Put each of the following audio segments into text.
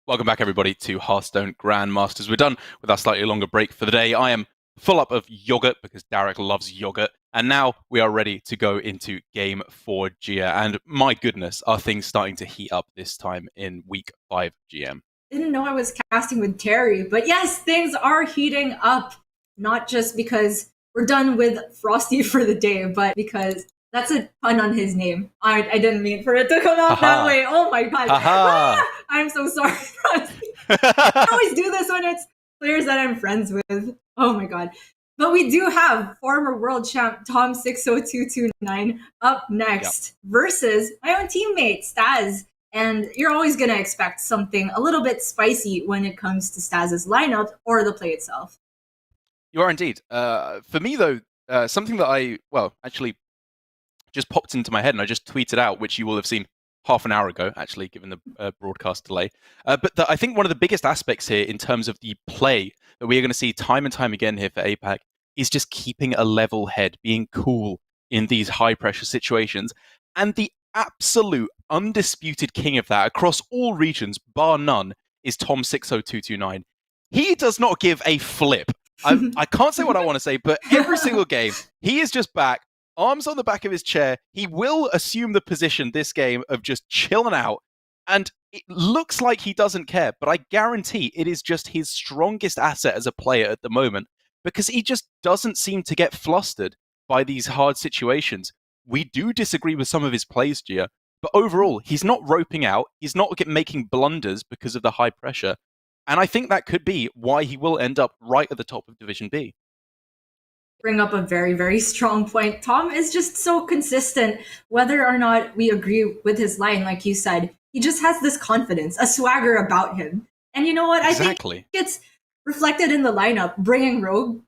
Welcome back, everybody, to Hearthstone Grandmasters. We're done with our slightly longer break for the day. I am full up of yogurt because Derek loves yogurt. And now we are ready to go into Game 4 Gia. And my goodness, are things starting to heat up this time in Week 5 GM. Didn't know I was casting with Terry, but yes, things are heating up. Not just because we're done with Frosty for the day, but because that's a pun on his name. I didn't mean for it to come out that way. Oh my god. I'm so sorry, Frosty. I always do this when it's players that I'm friends with. Oh my god. But we do have former world champ tom60229 up next versus my own teammate, Staz. And you're always going to expect something a little bit spicy when it comes to Staz's lineup or the play itself. You are indeed. For me, though, something that actually just popped into my head and I just tweeted out, which you will have seen half an hour ago, actually, given the broadcast delay. But I think one of the biggest aspects here in terms of the play that we are going to see time and time again here for APAC is just keeping a level head, being cool in these high-pressure situations. And the absolute undisputed king of that across all regions, bar none, is tom60229. He does not give a flip. I can't say what I want to say, but every single game, he is just back, arms on the back of his chair. He will assume the position this game of just chilling out. And it looks like he doesn't care, but I guarantee it is just his strongest asset as a player at the moment because he just doesn't seem to get flustered by these hard situations. We do disagree with some of his plays, Gia, but overall, he's not roping out. He's not making blunders because of the high pressure. And I think that could be why he will end up right at the top of Division B. Bring up a very, very strong point. Tom is just so consistent, whether or not we agree with his line, like you said. He just has this confidence, a swagger about him. And you know what? Exactly. I think it's reflected in the lineup, bringing Rogue.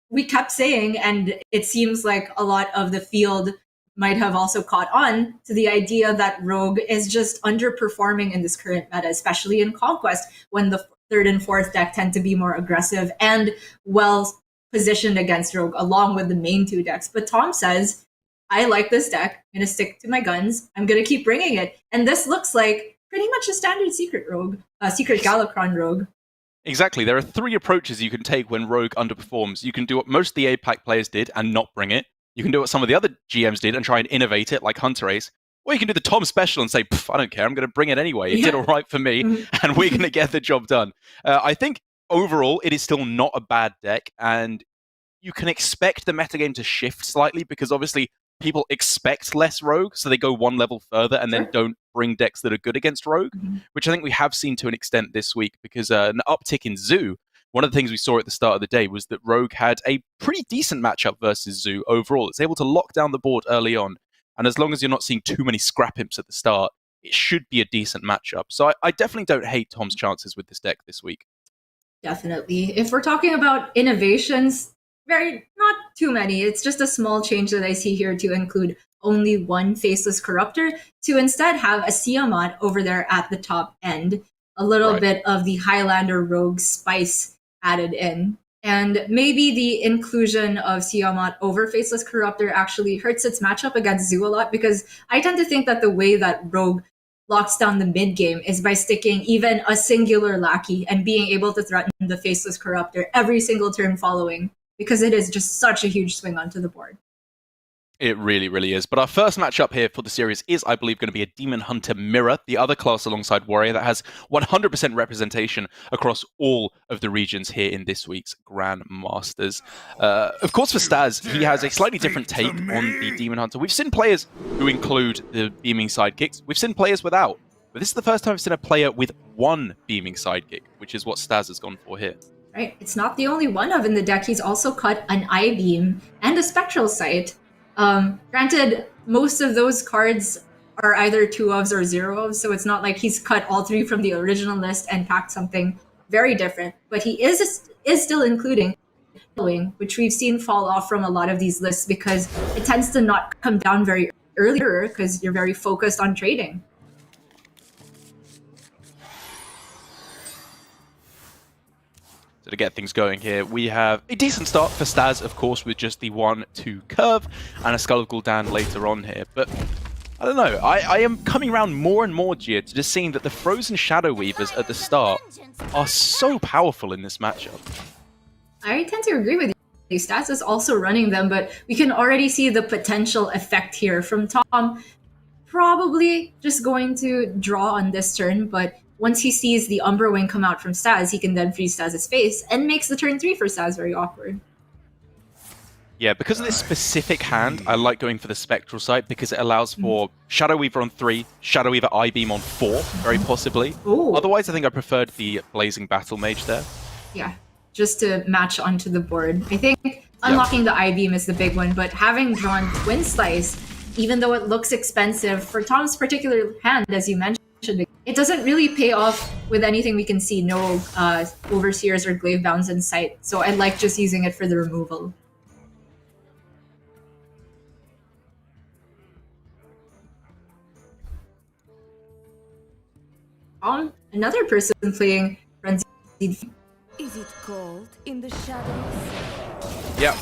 We kept saying, and it seems like a lot of the field might have also caught on to the idea that Rogue is just underperforming in this current meta, especially in Conquest, when the third and fourth deck tend to be more aggressive and well positioned against Rogue, along with the main two decks. But Tom says, I like this deck. I'm going to stick to my guns. I'm going to keep bringing it. And this looks like pretty much a standard Secret Rogue, Secret Galakron Rogue. Exactly. There are three approaches you can take when Rogue underperforms. You can do what most of the APAC players did and not bring it. You can do what some of the other GMs did and try and innovate it, like Hunter Ace. Or you can do the Tom special and say, I don't care, I'm going to bring it anyway. It did all right for me, and we're going to get the job done. I think overall, it is still not a bad deck, and you can expect the metagame to shift slightly because obviously people expect less Rogue, so they go one level further and then don't bring decks that are good against Rogue, which I think we have seen to an extent this week because an uptick in Zoo. One of the things we saw at the start of the day was that Rogue had a pretty decent matchup versus Zoo overall. It's able to lock down the board early on, and as long as you're not seeing too many scrap imps at the start, it should be a decent matchup. So I definitely don't hate Tom's chances with this deck this week. Definitely. If we're talking about innovations, not too many. It's just a small change that I see here to include only one Faceless Corruptor to instead have a Tiamat over there at the top end. A little bit of the Highlander Rogue spice added in. And maybe the inclusion of Tiamat over Faceless Corruptor actually hurts its matchup against Zoo a lot because I tend to think that the way that Rogue locks down the mid game is by sticking even a singular lackey and being able to threaten the Faceless Corruptor every single turn following because it is just such a huge swing onto the board. It really, really is. But our first matchup here for the series is, I believe, going to be a Demon Hunter Mirror, the other class alongside Warrior that has 100% representation across all of the regions here in this week's Grandmasters. Of course, for Staz, he has a slightly different take on the Demon Hunter. We've seen players who include the beaming sidekicks. We've seen players without. But this is the first time I've seen a player with one beaming sidekick, which is what Staz has gone for here. Right. It's not the only one of in the deck. He's also cut an I-Beam and a Spectral Sight. Granted, most of those cards are either 2-ofs or 0-ofs, so it's not like he's cut all three from the original list and packed something very different. But he is still including which we've seen fall off from a lot of these lists because it tends to not come down very earlier because you're very focused on trading. So to get things going here, we have a decent start for Staz, of course, with just the 1-2 curve and a Skull of Gul'dan later on here. But I don't know. I am coming around more and more, Gia, to just seeing that the Frozen Shadow Weavers at the start are so powerful in this matchup. I tend to agree with you. Staz is also running them, but we can already see the potential effect here from Tom. Probably just going to draw on this turn, but once he sees the Umbra Wing come out from Staz, he can then freeze Staz's face and makes the turn 3 for Staz very awkward. Yeah, because of this specific hand, I like going for the Spectral Sight because it allows for Shadow Weaver on 3, Shadow Weaver I-Beam on 4, very possibly. Ooh. Otherwise, I think I preferred the Blazing Battle Mage there. Yeah, just to match onto the board. I think unlocking the I-Beam is the big one, but having drawn Twin Slice, even though it looks expensive, for Tom's particular hand, as you mentioned, it doesn't really pay off with anything we can see. No Overseers or Glaive Bounds in sight, so I like just using it for the removal. Another person playing Frenzied. Is it cold in the shadows? Yeah,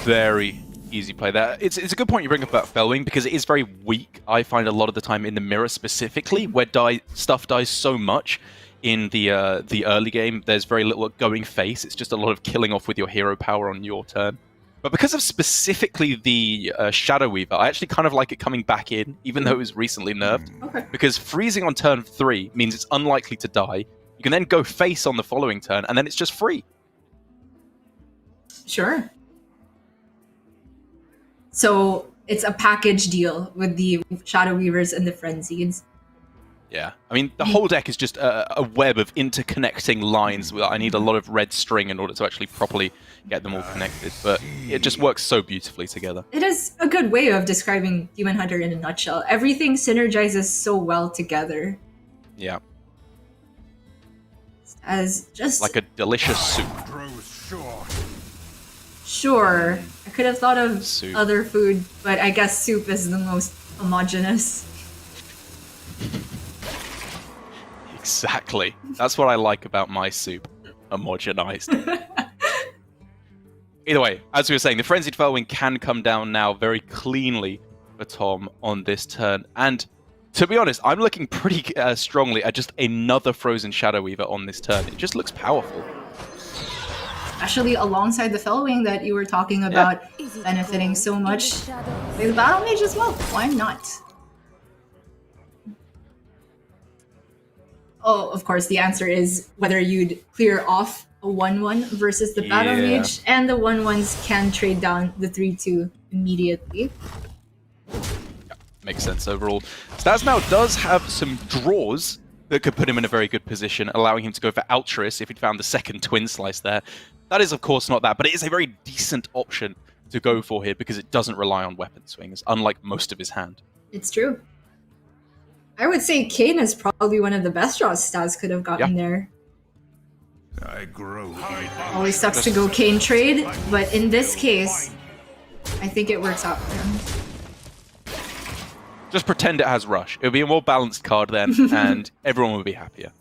very easy play there. It's a good point you bring up about Fellwing because it is very weak. I find a lot of the time in the mirror specifically, where stuff dies so much in the early game. There's very little going face. It's just a lot of killing off with your hero power on your turn. But because of specifically the Shadow Weaver, I actually kind of like it coming back in, even though it was recently nerfed. Okay. Because freezing on turn 3 means it's unlikely to die. You can then go face on the following turn, and then it's just free. Sure. So it's a package deal with the Shadow Weavers and the Frenzieds. Yeah, I mean, the whole deck is just a web of interconnecting lines. I need a lot of red string in order to actually properly get them all connected, but it just works so beautifully together. It is a good way of describing Demon Hunter in a nutshell. Everything synergizes so well together. Yeah. As just... like a delicious soup. Sure. I could have thought of Soup. other food, but I guess soup is the most homogenous. Exactly. That's what I like about my soup. Homogenized. Either way, as we were saying, the Frenzied Fellwing can come down now very cleanly for Tom on this turn. And to be honest, I'm looking pretty strongly at just another Frozen Shadow Weaver on this turn. It just looks powerful. Especially alongside the Fellwing that you were talking about benefiting so much. Play the Battle Mage as well. Why not? Oh, of course, the answer is whether you'd clear off a 1-1 versus the Battle Mage, and the 1-1s can trade down the 3-2 immediately. Yeah, makes sense overall. Staz now does have some draws that could put him in a very good position, allowing him to go for Altruist if he'd found the second Twin Slice there. That is, of course, not that, but it is a very decent option to go for here because it doesn't rely on weapon swings, unlike most of his hand. It's true. I would say Kayn is probably one of the best draws Staz could have gotten there. I grow. Always sucks to go Kayn trade, but in this case, I think it works out for him. Just pretend it has Rush. It would be a more balanced card then, and everyone would be happier.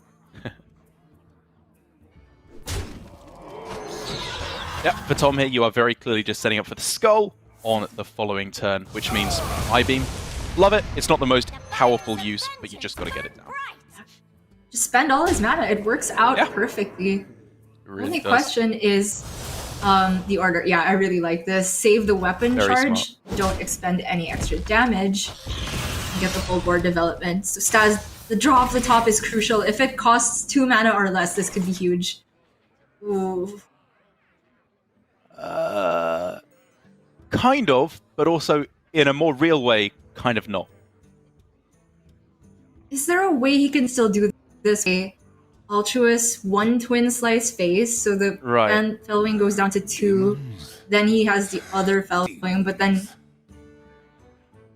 Yep, for Tom here, you are very clearly just setting up for the Skull on the following turn, which means I-Beam. Love it. It's not the most powerful use, but you just got to get it down. Just spend all his mana. It works out perfectly. Really Only does. question is the order. Yeah, I really like this. Save the weapon Very charge. Don't expend any extra damage. And get the full board development. So Staz, the draw off the top is crucial. If it costs 2 mana or less, this could be huge. Ooh. Kind of, but also in a more real way, kind of not. Is there a way he can still do this way? Altruist, 1 Twin Slice face, so the Fellwing goes down to 2. Then he has the other Fellwing, but then...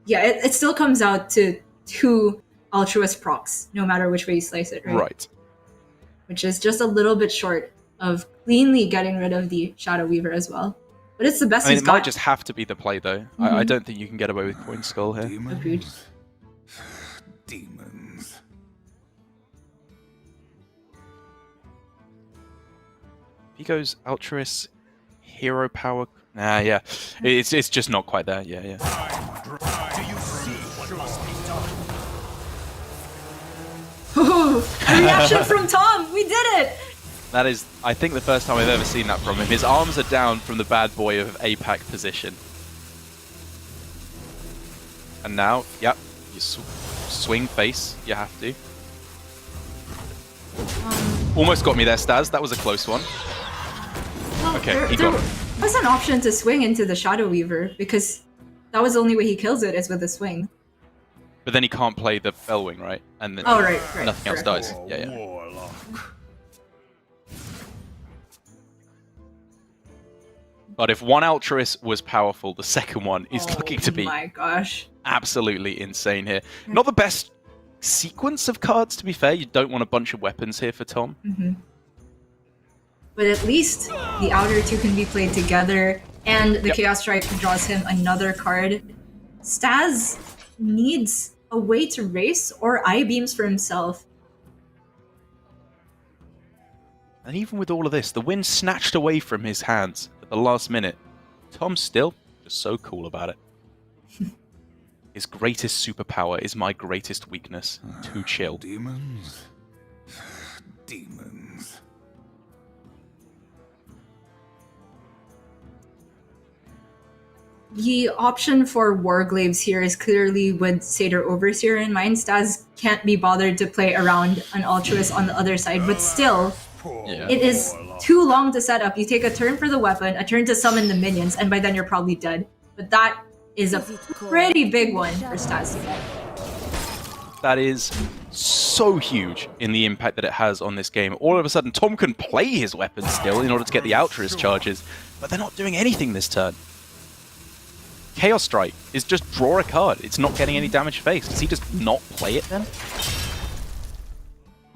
yeah, it still comes out to 2 Altruist procs, no matter which way you slice it, right? Right. Which is just a little bit short of cleanly getting rid of the Shadow Weaver as well. But it's the best I mean, he's it got. might just have to be the play, though. I don't think you can get away with Coin Skull here. Agreed. Demons. He goes Altruist, Hero Power. Nah, yeah. It's just not quite there. Yeah. Do you see what must be reaction from Tom. We did it. That is, I think, the first time I've ever seen that from him. His arms are down from the bad boy of APAC position. And now, yep, you swing face. You have to. Almost got me there, Staz. That was a close one. Well, Okay, he there got it. was an option to swing into the Shadow Weaver because that was the only way he kills it is with a swing. But then he can't play the Bellwing, right? And then Oh, right. nothing else correct. dies. Yeah. Warlock. But if one Altruist was powerful, the second one is looking to be my gosh. absolutely insane here. Not the best sequence of cards, to be fair. You don't want a bunch of weapons here for Tom. But at least the outer two can be played together, and the Chaos Strike draws him another card. Staz needs a way to race or I-beams for himself. And even with all of this, the win snatched away from his hands at the last minute. Tom's still just so cool about it. His greatest superpower is my greatest weakness. Too chill. Demons. Demons. The option for Warglaves here is clearly with Satyr Overseer in mind. Staz can't be bothered to play around an Altruist on the other side, but still, it is too long to set up. You take a turn for the weapon, a turn to summon the minions, and by then you're probably dead. But that is a pretty big one for Staz to get. That is so huge in the impact that it has on this game. All of a sudden, Tom can play his weapon still in order to get the Altruist charges, but they're not doing anything this turn. Chaos Strike is just draw a card. It's not getting any damage faced. Does he just not play it then?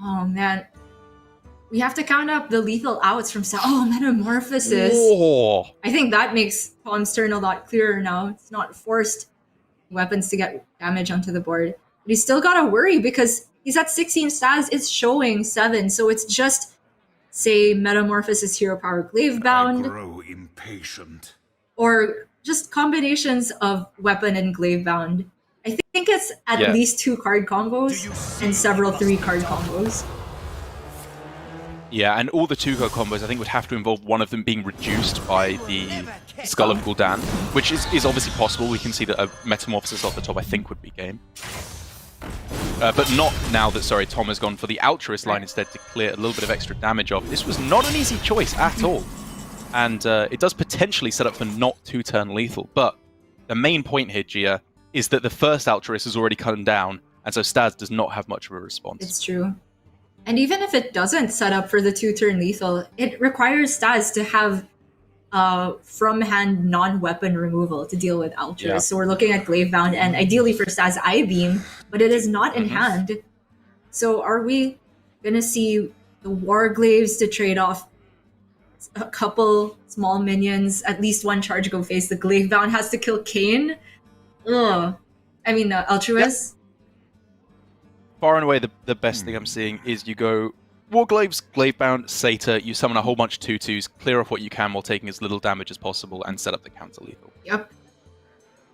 Oh man. We have to count up the lethal outs from Metamorphosis. Oh. I think that makes Tom's turn a lot clearer now. It's not forced weapons to get damage onto the board. But he's still gotta worry because he's at 16 Staz, it's showing 7, so it's just, say, Metamorphosis Hero Power Glavebound. I grow impatient. Or just combinations of weapon and Glavebound. I think it's at least 2 card combos and several 3 card combos. Yeah, and all the 2-card combos I think would have to involve one of them being reduced by the Skull of Gul'dan, which is obviously possible. We can see that a Metamorphosis off the top I think would be game. But not now that, Tom has gone for the Altruist line instead to clear a little bit of extra damage off. This was not an easy choice at all. And it does potentially set up for not 2-turn lethal. But the main point here, Gia, is that the first Altruist has already come down, and so Staz does not have much of a response. It's true. And even if it doesn't set up for the 2-turn lethal, it requires Staz to have from-hand non-weapon removal to deal with Altruist. Yeah. So we're looking at Glavebound, and ideally for Staz, I-Beam, but it is not in hand. So are we going to see the Warglaves to trade off a couple small minions, at least one charge go face? The Glavebound has to kill Kayn? Ugh. I mean, Altruist? Yep. Far and away, the best thing I'm seeing is you go Warglaves, Glavebound, Satyr, you summon a whole bunch of 2/2s, clear off what you can while taking as little damage as possible, and set up the counter-lethal. Yep.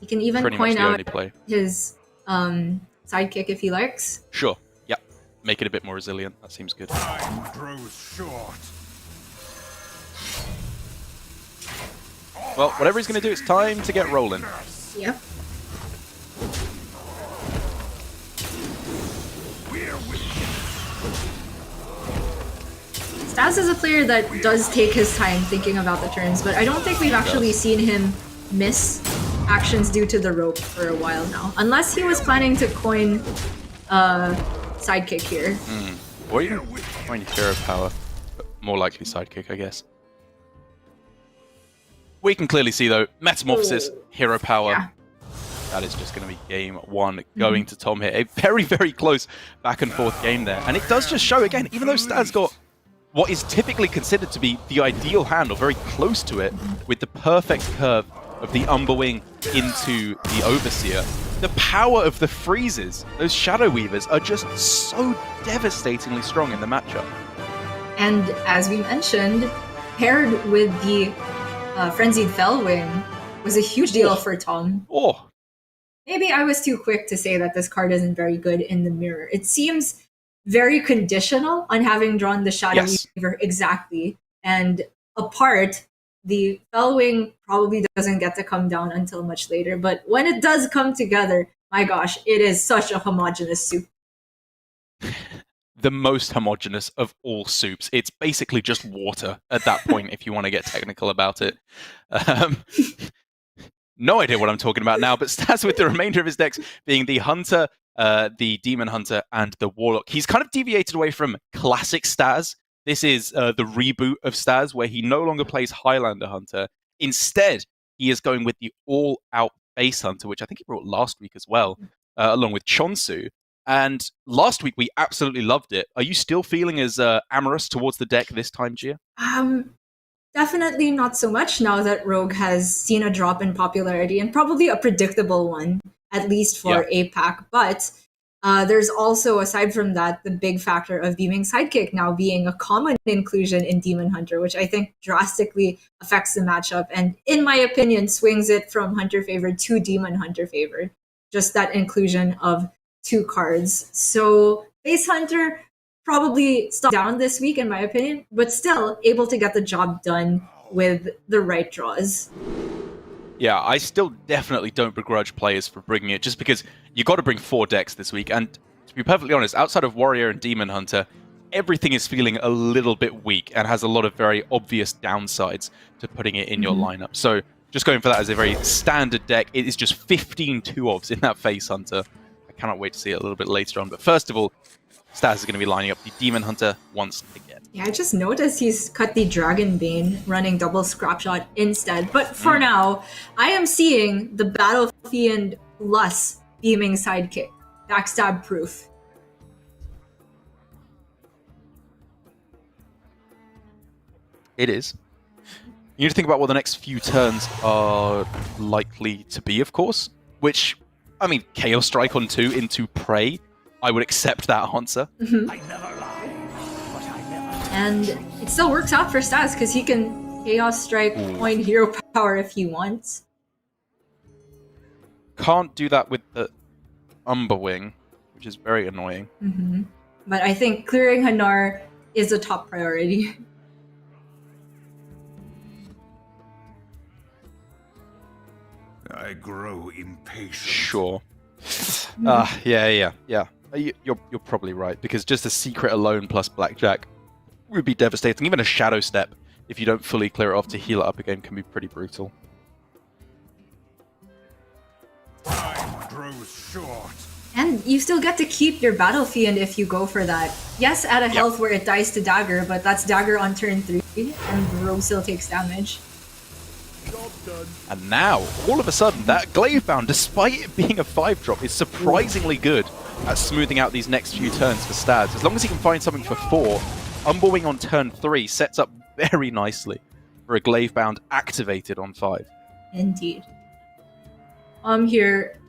You can even Pretty point much the out only play. his sidekick if he likes. Sure, yep. Make it a bit more resilient, that seems good. Time grows short. Well, whatever he's going to do, it's time to get rolling. Yep. Staz is a player that does take his time thinking about the turns, but I don't think we've actually seen him miss actions due to the rope for a while now. Unless he was planning to coin sidekick here. Or even coin Hero Power, but more likely sidekick, I guess. We can clearly see, though, Metamorphosis, Hero Power. Yeah. That is just going to be game 1 going to Tom here. A very, very close back and forth game there. And it does just show, again, even though Staz got what is typically considered to be the ideal hand, or very close to it, with the perfect curve of the Umberwing into the Overseer, the power of the freezes, those Shadow Weavers, are just so devastatingly strong in the matchup. And as we mentioned, paired with the Frenzied Fellwing was a huge deal for Tom. Maybe I was too quick to say that this card isn't very good in the mirror. It seems very conditional on having drawn the Shadow Yes. Weaver exactly. And apart, the Fellwing probably doesn't get to come down until much later. But when it does come together, my gosh, it is such a homogeneous soup. The most homogenous of all soups. It's basically just water at that point, if you want to get technical about it. No idea what I'm talking about now, but Staz with the remainder of his decks being the Hunter, the Demon Hunter, and the Warlock. He's kind of deviated away from classic Staz. This is the reboot of Staz, where he no longer plays Highlander Hunter. Instead, he is going with the all-out Base Hunter, which I think he brought last week as well, along with Chonsu. And last week, we absolutely loved it. Are you still feeling as amorous towards the deck this time, Gia? Definitely not so much now that Rogue has seen a drop in popularity, and probably a predictable one, at least for APAC. But there's also, aside from that, the big factor of Beaming Sidekick now being a common inclusion in Demon Hunter, which I think drastically affects the matchup, and in my opinion, swings it from Hunter favored to Demon Hunter favored. Just that inclusion of 2 cards. So Base Hunter probably still down this week, in my opinion, but still able to get the job done with the right draws. Yeah, I still definitely don't begrudge players for bringing it, just because you got to bring 4 decks this week. And to be perfectly honest, outside of Warrior and Demon Hunter, everything is feeling a little bit weak and has a lot of very obvious downsides to putting it in your lineup. So just going for that as a very standard deck, it is just 15 2-ofs in that Face Hunter. I cannot wait to see it a little bit later on. But first of all, Staz is going to be lining up the Demon Hunter once again. Yeah, I just noticed he's cut the Dragonbane, running double Scrapshot instead. But for now, I am seeing the Battle Fiend plus Beaming Sidekick. Backstab proof. It is. You need to think about what the next few turns are likely to be, of course. Which, I mean, Chaos Strike on 2 into Prey. I would accept that answer. I never lie, but I never... And it still works out for Staz, because he can Chaos Strike point hero power if he wants. Can't do that with the Umberwing, which is very annoying. But I think clearing Hanar is a top priority. I grow impatient. Sure. Yeah. You're probably right, because just a Secret alone plus Blackjack would be devastating. Even a Shadow Step, if you don't fully clear it off to heal it up again, can be pretty brutal. Time grows short. And you still get to keep your Battle Fiend if you go for that. Yes, at a health where it dies to Dagger, but that's Dagger on turn 3, and Rogue still takes damage. And now, all of a sudden, that Glavebound, despite it being a 5-drop, is surprisingly good at smoothing out these next few turns for Staz. As long as he can find something for 4, Umberwing on turn 3 sets up very nicely for a Glavebound activated on 5. Indeed. Here,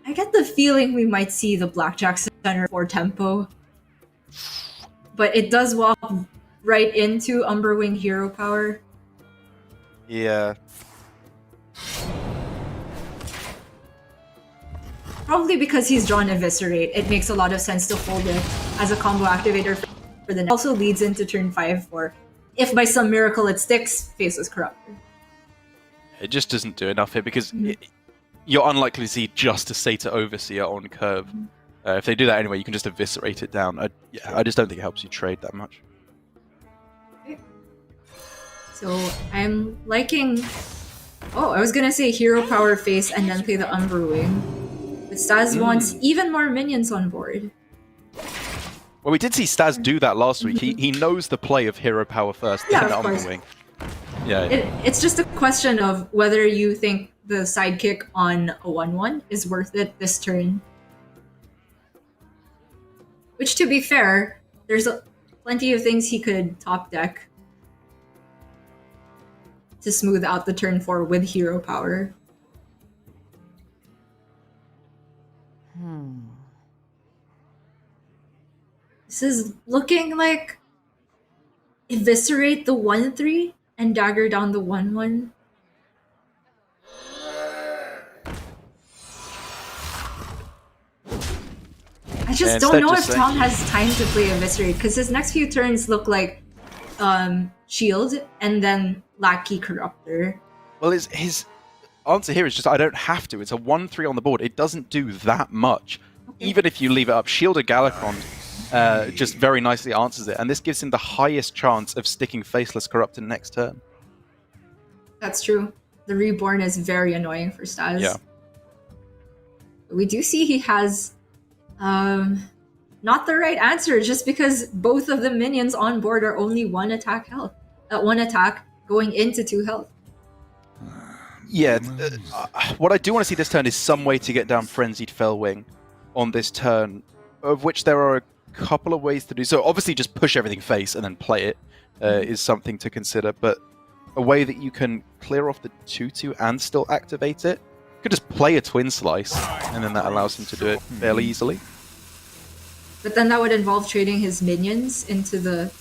I get the feeling we might see the Blackjack Center for tempo. But it does walk right into Umberwing hero power. Yeah. Probably because he's drawn Eviscerate, it makes a lot of sense to hold it as a combo activator for the next. Also leads into turn 5 for, if by some miracle it sticks, Faceless Corruptor. It just doesn't do enough here, because you're unlikely to see just a Sata Overseer on curve. If they do that anyway, you can just eviscerate it down. I just don't think it helps you trade that much. So I'm liking... Oh, I was gonna say Hero Power Face and then play the Umberwing. But Staz wants even more minions on board. Well, we did see Staz do that last week. He knows the play of Hero Power first, Yeah, then of course. Umberwing. Yeah. It's just a question of whether you think the sidekick on a 1-1 is worth it this turn. Which, to be fair, there's plenty of things he could top deck to smooth out the turn 4 with hero power. This is looking like eviscerate the 1-3 and dagger down the 1-1. I I just And don't instead know just if Tom has time to play Eviscerate, because his next few turns look like Shield and then Lackey Corruptor. Well, his answer here is just I don't have to. It's a 1-3 on the board. It doesn't do that much. Okay. Even if you leave it up, Shielded Galakron just very nicely answers it, and this gives him the highest chance of sticking Faceless Corruptor next turn. That's true. The Reborn is very annoying for Staz. Yeah. We do see he has not the right answer, just because both of the minions on board are only 1 attack health. 1 attack going into 2 health. Yeah, what I do want to see this turn is some way to get down Frenzied Fellwing on this turn, of which there are a couple of ways to do so. Obviously, just push everything face and then play it is something to consider, but a way that you can clear off the 2-2 and still activate it, you could just play a Twin Slice, and then that allows him to do it fairly easily. But then that would involve trading his minions into the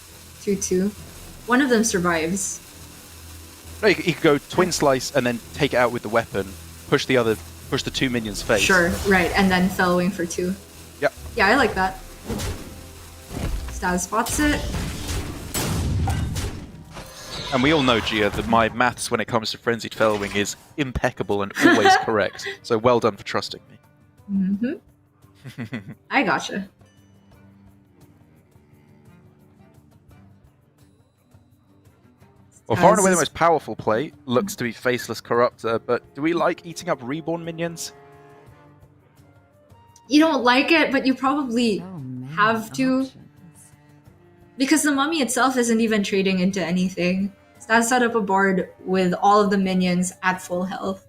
2-2. One of them survives. No, he could go Twin Slice and then take it out with the weapon, push the 2 minions face. Sure, right, and then Fellwing for 2. Yep. Yeah, I like that. Staz spots it. And we all know, Gia, that my maths when it comes to Frenzied Fellwing is impeccable and always correct. So well done for trusting me. Mm-hmm. I gotcha. Well, far and away the most powerful play looks to be Faceless Corruptor, but do we like eating up Reborn minions? You don't like it, but you probably have to. Because the mummy itself isn't even trading into anything. Staz set up a board with all of the minions at full health.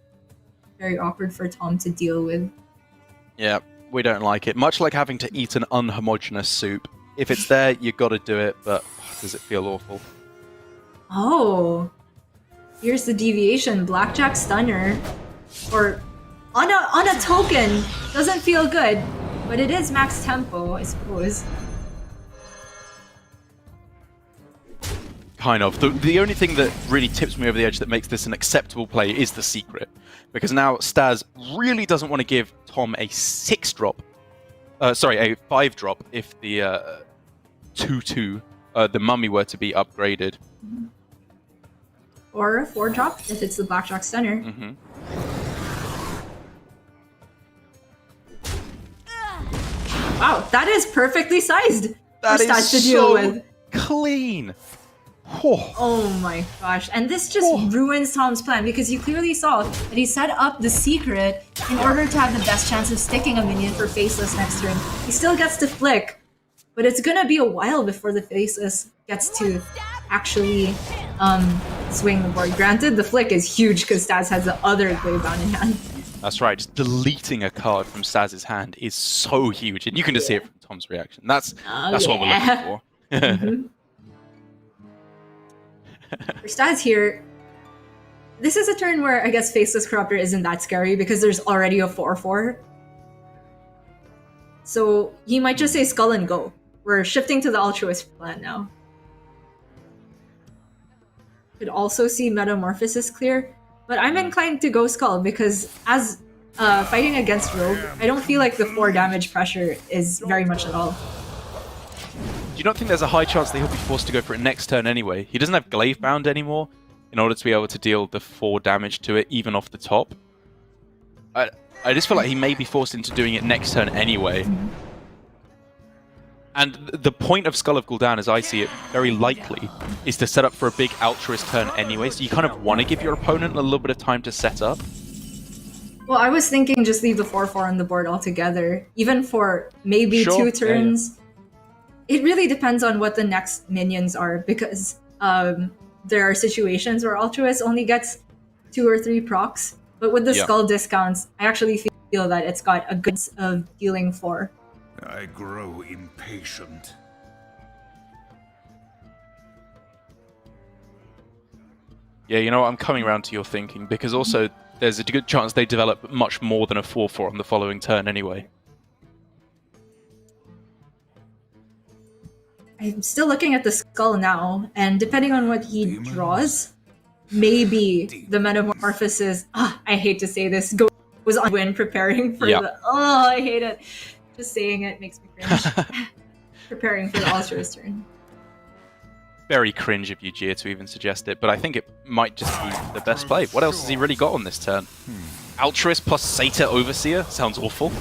Very awkward for Tom to deal with. Yeah, we don't like it. Much like having to eat an unhomogeneous soup. If it's there, you gotta do it, but does it feel awful? Oh, here's the deviation. Blackjack Stunner, or on a token, doesn't feel good, but it is max tempo, I suppose. Kind of. The only thing that really tips me over the edge that makes this an acceptable play is the secret, because now Staz really doesn't want to give Tom a 6-drop, a 5-drop if the 2-2, the mummy were to be upgraded. Or a 4-drop if it's the Blackjack Stunner. Mm-hmm. Wow, that is perfectly sized That for Staz is to deal so with. clean. Oh my gosh. And this just ruins Tom's plan, because you clearly saw that he set up the secret in order to have the best chance of sticking a minion for Faceless next turn. He still gets to flick, but it's gonna be a while before the Faceless gets to actually swing the board. Granted, the flick is huge because Staz has the other Gravebound in hand. That's right, just deleting a card from Staz's hand is so huge, and you can just see it from Tom's reaction. That's what we're looking for. Mm-hmm. For Staz here, this is a turn where I guess Faceless Corruptor isn't that scary because there's already a 4-4. So he might just say Skull and go. We're shifting to the Altruist plan now. Could also see Metamorphosis clear, but I'm inclined to go Skull because as fighting against Rogue, I don't feel like the 4 damage pressure is very much at all. Do you not think there's a high chance that he'll be forced to go for it next turn anyway? He doesn't have Glavebound anymore in order to be able to deal the 4 damage to it, even off the top. I just feel like he may be forced into doing it next turn anyway. And the point of Skull of Gul'dan, as I see it, very likely, is to set up for a big Altruist turn anyway, so you kind of want to give your opponent a little bit of time to set up. Well, I was thinking just leave the 4-4 on the board altogether, even for maybe 2 turns. Yeah. It really depends on what the next minions are, because there are situations where Altruist only gets 2 or 3 procs, but with the Skull discounts, I actually feel that it's got a good of dealing 4. I grow impatient. Yeah, you know what? I'm coming around to your thinking, because also there's a good chance they develop much more than a 4-4 on the following turn anyway. I'm still looking at the Skull now, and depending on what he draws, maybe the Metamorphosis, I hate to say this, goes on when preparing for the... Oh, I hate it. Just saying it makes me cringe. Preparing for the Ultra's turn. Very cringe of you, Gia, to even suggest it, but I think it might just be the best play. What else has he really got on this turn? Altruist plus Satyr Overseer? Sounds awful.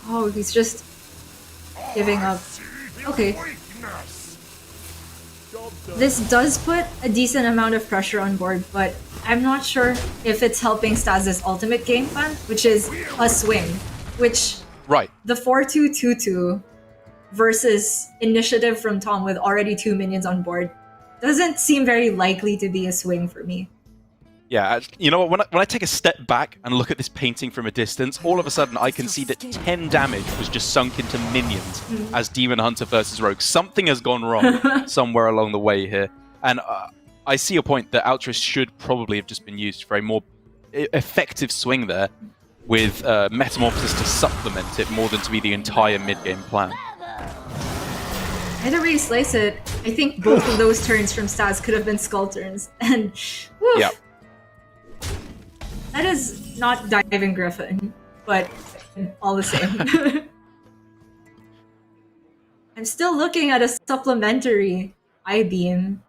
Oh, he's just giving up. Okay. This does put a decent amount of pressure on board, but I'm not sure if it's helping Staz's ultimate game plan, which is a swing, which Right. the 4-2-2-2 versus initiative from Tom with already 2 minions on board doesn't seem very likely to be a swing for me. Yeah, you know what, when I take a step back and look at this painting from a distance, all of a sudden I can see that 10 damage was just sunk into minions as Demon Hunter versus Rogue. Something has gone wrong somewhere along the way here. And I see your point that Altruist should probably have just been used for a more effective swing there with Metamorphosis to supplement it more than to be the entire mid-game plan. Either way you slice it, I think both of those turns from Staz could have been Skull turns. And woof, Yeah. that is not Diving Griffin, but all the same. I'm still looking at a supplementary I-Beam.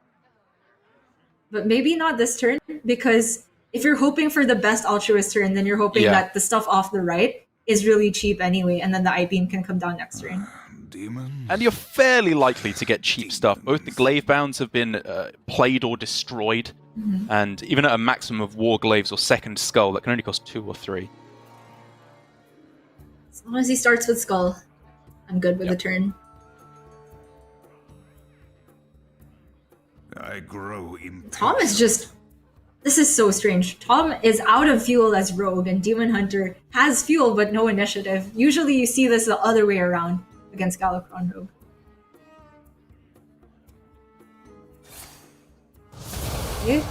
But maybe not this turn, because if you're hoping for the best Altruist turn, then you're hoping that the stuff off the right is really cheap anyway, and then the I-Beam can come down next turn. And you're fairly likely to get cheap stuff. Both the Glaive Bounds have been played or destroyed, and even at a maximum of War Glaives or Second Skull, that can only cost 2 or 3. As long as he starts with Skull, I'm good with the turn. I grow impatient. Tom is just... This is so strange. Tom is out of fuel as Rogue, and Demon Hunter has fuel but no initiative. Usually you see this the other way around against Galakrond Rogue. Okay.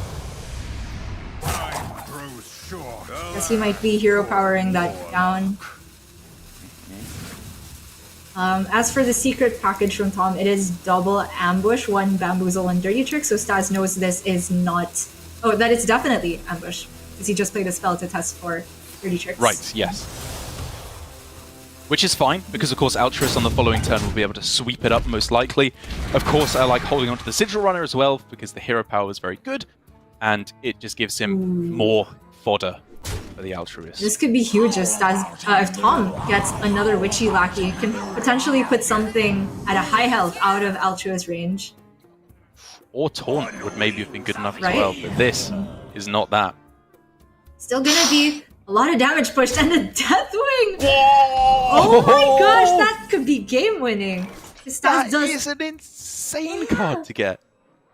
Time grows short. Guess he might be hero powering that down. As for the secret package from Tom, it is double ambush, 1 bamboozle, 1 dirty trick, so Staz knows this is not... Oh, that it's definitely ambush, because he just played a spell to test for dirty tricks. Right, yes. Which is fine, because of course Altruist on the following turn will be able to sweep it up most likely. Of course, I like holding onto the Sigil Runner as well, because the hero power is very good, and it just gives him more fodder for the Altruist. This could be huge if Staz, if Tom gets another Witchy Lackey, can potentially put something at a high health out of Altruist range. Or Taunt would maybe have been good enough as Right? well, but this is not that. Still gonna be a lot of damage pushed, and the Deathwing! Oh my gosh, that could be game winning. That is an insane card to get.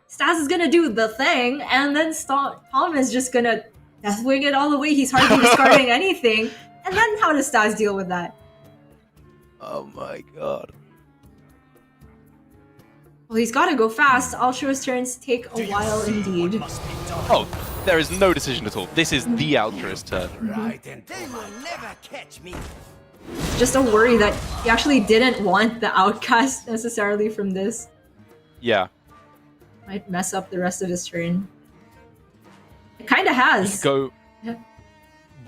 Staz is gonna do the thing, and then Tom is just gonna Deathwing it all the way. He's hardly discarding anything. And then how does Staz deal with that? Oh my god. Well, he's gotta go fast. Altruist turns take a while indeed. Oh, there is no decision at all. This is the Altruist turn. They will never catch me. Just a worry that he actually didn't want the outcast necessarily from this. Yeah. Might mess up the rest of his turn. It kinda has. Go Yeah.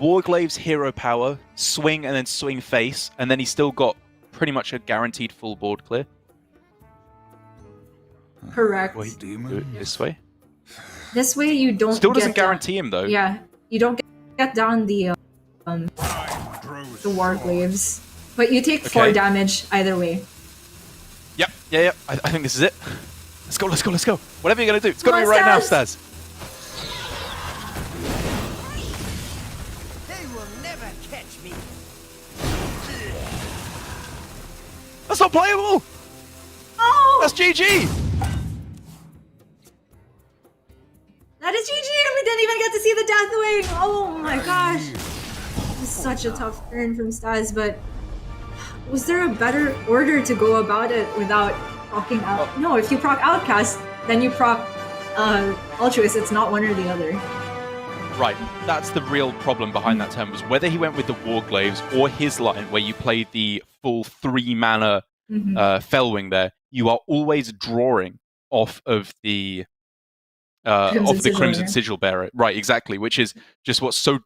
Warglave's hero power, swing and then swing face, and then he's still got pretty much a guaranteed full board clear. Correct. Wait, do it this way? This way you don't Still doesn't get guarantee him though. Yeah, you don't get down the Warglaves. But you take 4 Okay. damage either way. Yep, yeah. I think this is it. Let's go, let's go, let's go. Whatever you're gonna do, it's gotta Come be on, right now, Staz. Staz. They will never catch me. That's not playable! Oh! That's GG! That is GG, and we didn't even get to see the Deathwing! Oh my gosh. It was such a tough turn from Staz, but was there a better order to go about it without proccing out? No, if you proc Outcast, then you proc Altruist. It's not one or the other. Right, that's the real problem behind that turn, was whether he went with the Warglaves or his line where you played the full 3 mana Fellwing there. You are always drawing off of the Crimson Sigil Bearer. Right, exactly, which is just what's so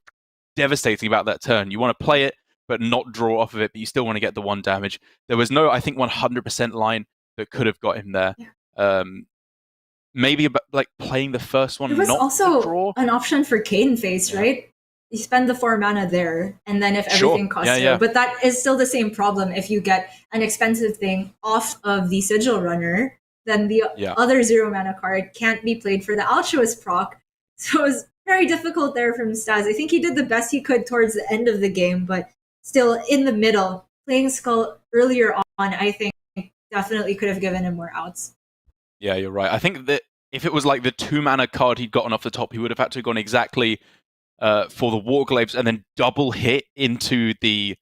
devastating about that turn. You want to play it, but not draw off of it, but you still want to get the 1 damage. There was no, I think, 100% line that could have got him there. Yeah. Maybe about, like, playing the first one. There was not also draw. an option for Kayn Face, right? You spend the 4 mana there, and then if everything costs you. But that is still the same problem. If you get an expensive thing off of the Sigil Runner, then the other 0 mana card can't be played for the Altruist proc. So it was very difficult there from Staz. I think he did the best he could towards the end of the game, but still in the middle, playing Skull earlier on, I think definitely could have given him more outs. Yeah, you're right. I think that if it was like the 2 mana card he'd gotten off the top, he would have had to have gone exactly for the Warglaives and then double hit into the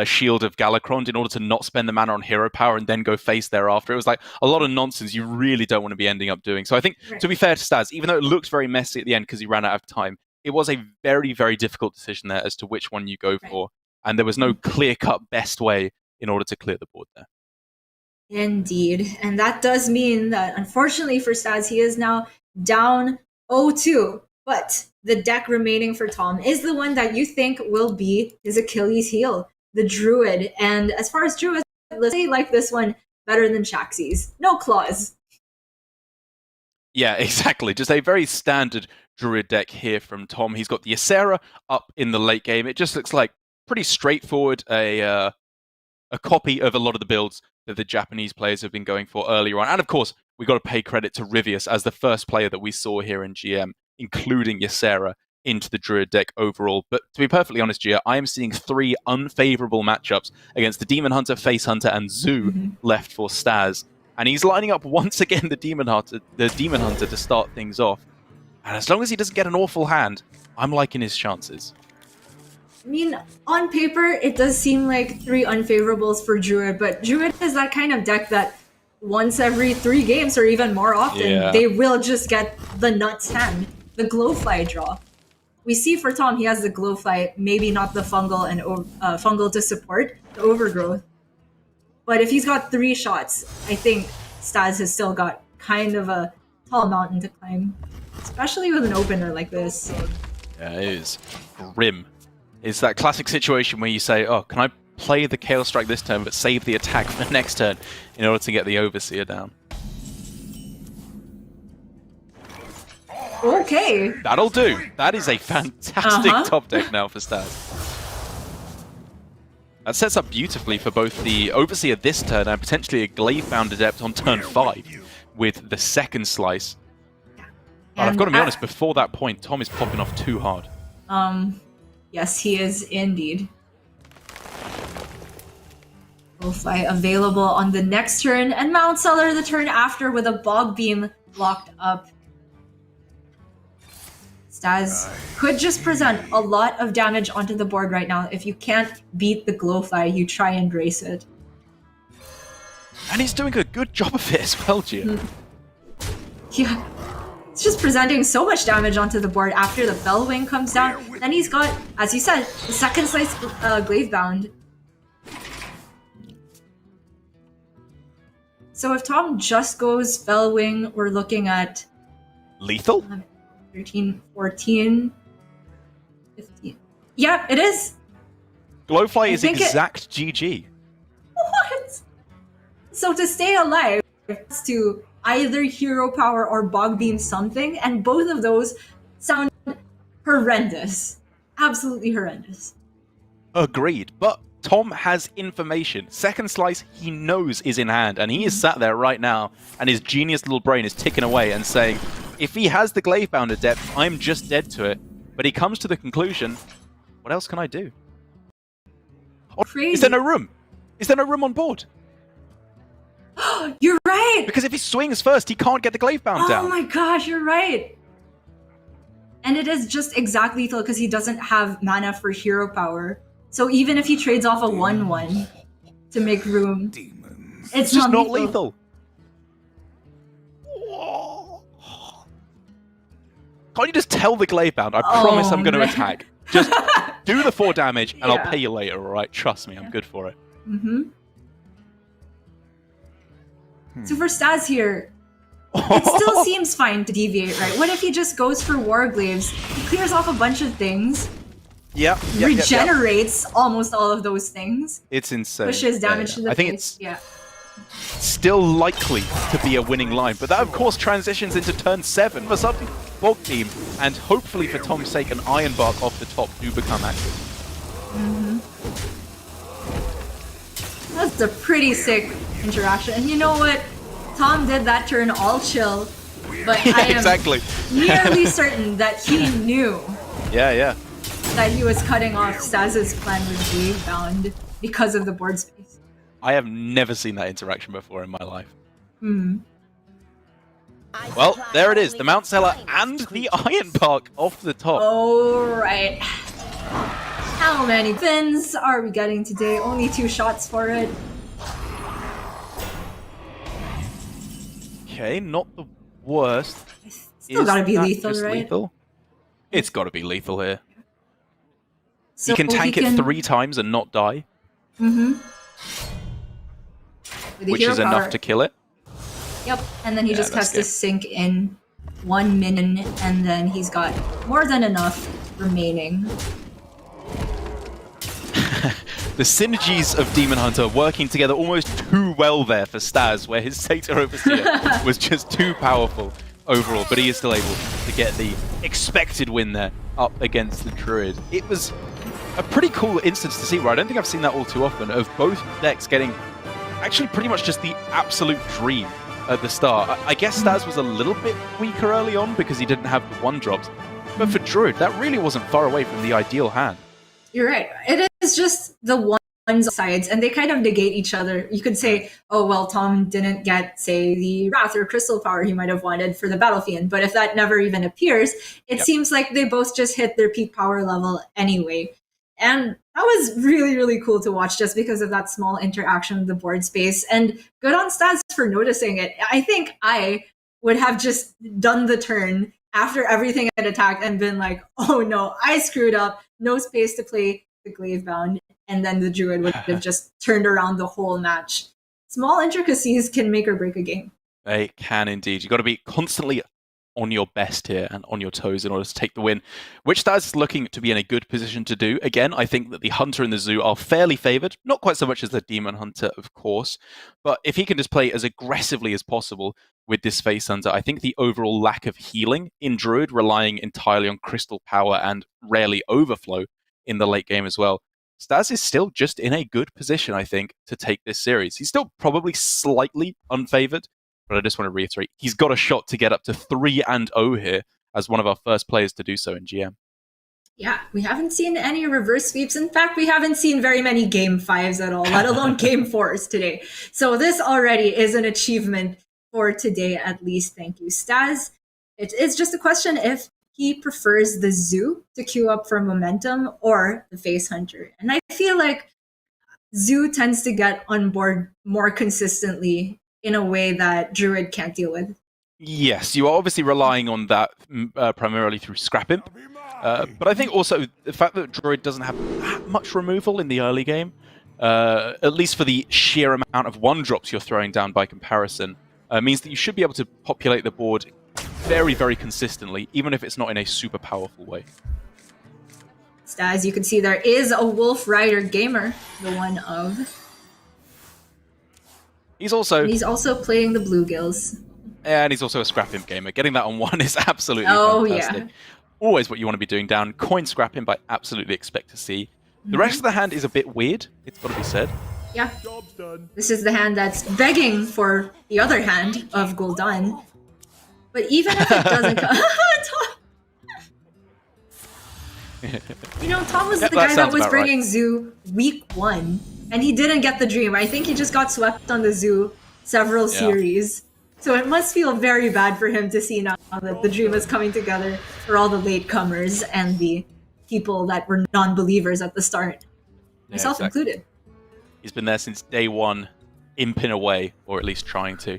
Shield of Galakron in order to not spend the mana on hero power and then go face thereafter. It was like a lot of nonsense you really don't want to be ending up doing. So I think, to be fair to Staz, even though it looked very messy at the end because he ran out of time, it was a very, very difficult decision there as to which one you go for. And there was no clear-cut best way in order to clear the board there. Indeed. And that does mean that, unfortunately for Staz, he is now down 0-2. But the deck remaining for Tom is the one that you think will be his Achilles heel, the Druid. And as far as Druid, let's say like this one better than Shaxy's. No claws. Yeah, exactly. Just a very standard Druid deck here from Tom. He's got the Ysera up in the late game. It just looks like pretty straightforward, a copy of a lot of the builds that the Japanese players have been going for earlier on. And of course, we got to pay credit to Rivius as the first player that we saw here in GM, including Ysera, into the Druid deck overall. But to be perfectly honest, Gia, I am seeing 3 unfavorable matchups against the Demon Hunter, Face Hunter, and Zoo left for Staz. And he's lining up once again the Demon Hunter to start things off. And as long as he doesn't get an awful hand, I'm liking his chances. I mean, on paper, it does seem like 3 unfavorables for Druid, but Druid is that kind of deck that once every 3 games or even more often, they will just get the nuts hand, the Glowfly draw. We see for Tom, he has the Glowfly, maybe not the fungal and fungal to support the Overgrowth. But if he's got 3 shots, I think Staz has still got kind of a tall mountain to climb, especially with an opener like this. Yeah, it is grim. It's that classic situation where you say, oh, can I play the Chaos Strike this turn but save the attack for the next turn in order to get the Overseer down? Okay. That'll do. That is a fantastic top deck now for Staz. That sets up beautifully for both the Overseer this turn and potentially a Glavebound Adept on turn 5 with the second slice. But I've got to be honest, before that point, Tom is popping off too hard. Yes, he is indeed. Glowfly available on the next turn, and Mount Cellar the turn after with a Bog Beam locked up. Staz could just present a lot of damage onto the board right now. If you can't beat the Glowfly, you try and brace it. And he's doing a good job of it as well, Gia. Yeah. It's just presenting so much damage onto the board after the Bellwing comes down. Then he's got, as you said, the second slice Glavebound. So if Tom just goes Bellwing, we're looking at... Lethal? 13, 14, 15. Yeah, it is. Glowfly is exact GG. What? So to stay alive, it's to either hero power or bog beam something, and both of those sound horrendous. Absolutely horrendous. Agreed, but Tom has information. Second slice he knows is in hand, and he is sat there right now, and his genius little brain is ticking away and saying, if he has the Glavebound Adept, I'm just dead to it. But he comes to the conclusion, what else can I do? Oh, Crazy. Is there no room? Is there no room on board? You're right! Because if he swings first, he can't get the Glavebound down. Oh my gosh, you're right! And it is just exact lethal because he doesn't have mana for hero power. So even if he trades off a 1-1 to make room, it's just not lethal. Can't you just tell the Glavebound, I promise I'm going to attack. Just do the 4 damage and I'll pay you later, alright? Trust me, I'm good for it. So for Staz here, it still seems fine to deviate, right? What if he just goes for Warglaves? He clears off a bunch of things, Yeah. regenerates almost all of those things. It's insane. Pushes damage to the I think face. it's still likely to be a winning line, but that of course transitions into turn 7 for some bog team, and hopefully for Tom's sake, an Ironbark off the top do become active. That's a pretty sick interaction. And you know what? Tom did that turn all chill, but I am Exactly. nearly certain that he knew Yeah. that he was cutting off Staz's plan with Gravebound because of the board space. I have never seen that interaction before in my life. Hmm. Well, there it is, the Mount Seller and the Ironbark off the top. Alright. How many fins are we getting today? Only 2 shots for it. Okay, not the worst. Still gotta be that lethal, just right? lethal? It's gotta be lethal here. So He can tank it 3 times and not die, Mm-hmm. which is enough to kill it. Yep, and then he just has that's to good. sink in 1 minion, and then he's got more than enough remaining. The synergies of Demon Hunter working together almost too well there for Staz, where his Satyr Overseer was just too powerful overall, but he is still able to get the expected win there up against the Druid. It was a pretty cool instance to see, where I don't think I've seen that all too often, of both decks getting actually pretty much just the absolute dream at the start. I guess Staz was a little bit weaker early on because he didn't have the 1-drops, but for Druid, that really wasn't far away from the ideal hand. You're right. It is just the one sides, and they kind of negate each other. You could say, oh, well, Tom didn't get, say, the Wrath or Crystal Power he might have wanted for the Battle Fiend, but if that never even appears, it seems like they both just hit their peak power level anyway. And that was really, really cool to watch just because of that small interaction with the board space. And good on Staz for noticing it. I think I would have just done the turn after everything had attacked and been like, oh no, I screwed up. No space to play the Gravebound. And then the Druid would have just turned around the whole match. Small intricacies can make or break a game. They can indeed. You've got to be constantly on your best here and on your toes in order to take the win, which Staz is looking to be in a good position to do. Again, I think that the Hunter and the Zoo are fairly favoured, not quite so much as the Demon Hunter, of course, but if he can just play as aggressively as possible with this Face Hunter, I think the overall lack of healing in Druid, relying entirely on Crystal Power and rarely Overflow in the late game as well, Staz is still just in a good position, I think, to take this series. He's still probably slightly unfavoured, but I just want to reiterate, he's got a shot to get up to 3-0 here as one of our first players to do so in GM. Yeah, we haven't seen any reverse sweeps. In fact, we haven't seen very many game 5s at all, let alone game 4s today. So this already is an achievement for today, at least. Thank you, Staz. It is just a question if he prefers the Zoo to queue up for momentum or the Face Hunter. And I feel like Zoo tends to get on board more consistently in a way that Druid can't deal with. Yes, you are obviously relying on that primarily through Scrap Imp. But I think also the fact that Druid doesn't have that much removal in the early game, at least for the sheer amount of 1-drops you're throwing down by comparison, means that you should be able to populate the board very, very consistently, even if it's not in a super powerful way. As you can see, there is a Wolf Rider gamer, the one of. He's also playing the Bluegills. And he's also a Scrap Imp gamer. Getting that on 1 is absolutely fantastic. Yeah. Always what you want to be doing down. Coin Scrap Imp, I absolutely expect to see. The rest of the hand is a bit weird, it's got to be said. Yeah. Job's done. This is the hand that's begging for the other hand of Gul'dan. But even if it doesn't come... You know, Tom was the guy that was bringing Zoo week 1, and he didn't get the dream. I think he just got swept on the Zoo several series. So it must feel very bad for him to see now that the dream is coming together for all the latecomers and the people that were non-believers at the start, myself included. He's been there since day 1, imping away, or at least trying to.